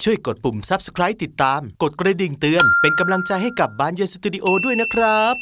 ช่วยกดปุ่ม Subscribe ติดตามกดกระดิ่งเตือนเป็นกำลังใจให้กับบานเยสตูดิโอด้วยนะครับ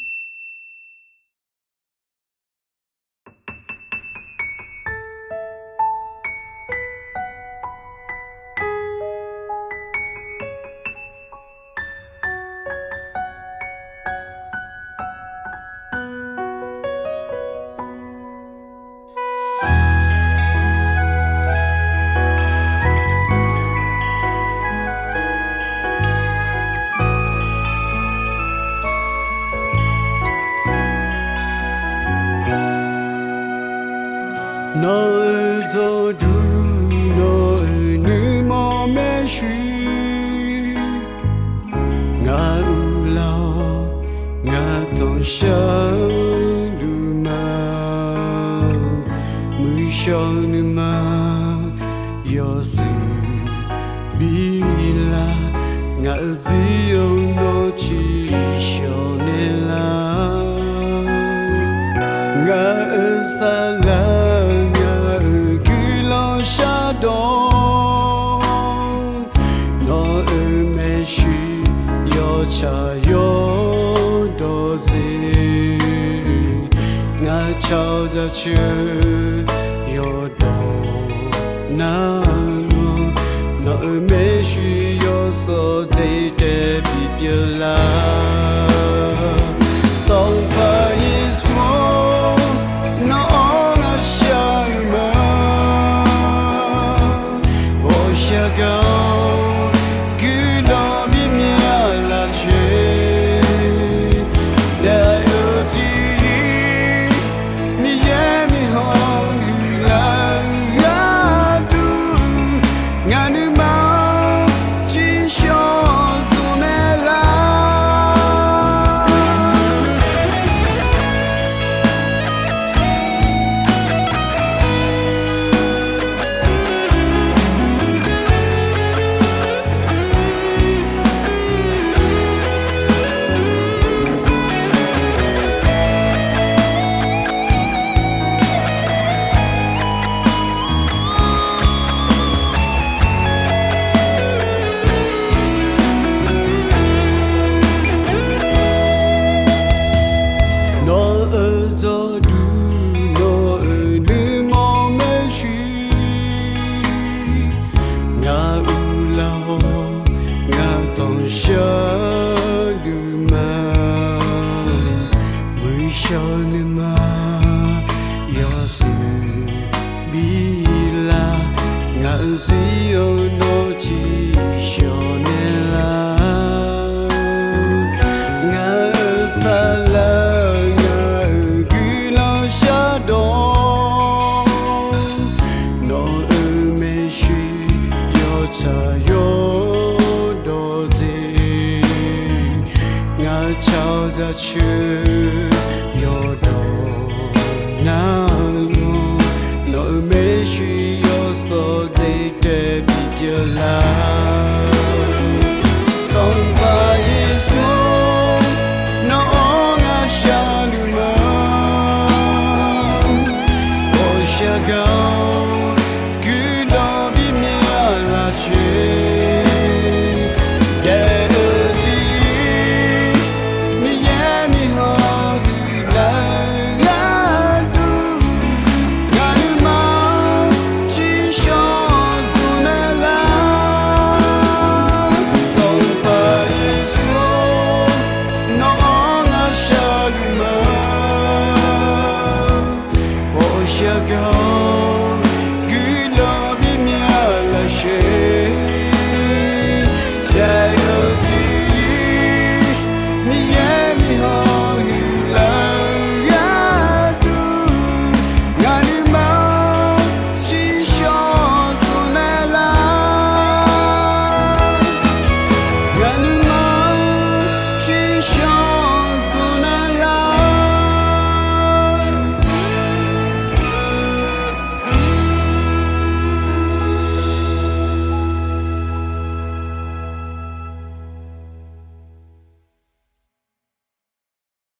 Nói cho đủ nói nữ mò mê suy ngã u lao ngã tổng sáng đủ mà mười sao nữ mà yo sự bi la ngã gì ông nó chỉ sao nên là ngã xa la xa đó nó ở mê suy yo cha yo đồ gì ngã chào ra chưa yo đồ na luôn nó ở mê suy yo so dây để bị bia la song phải xuống nó là xa mà go cứ lo biết nhớ là chuyện để ở thì mi ye mi ho là ya tu ngàn nước máu chỉ cho dù nè la Nỗi mê suy yo so dây để bị bia la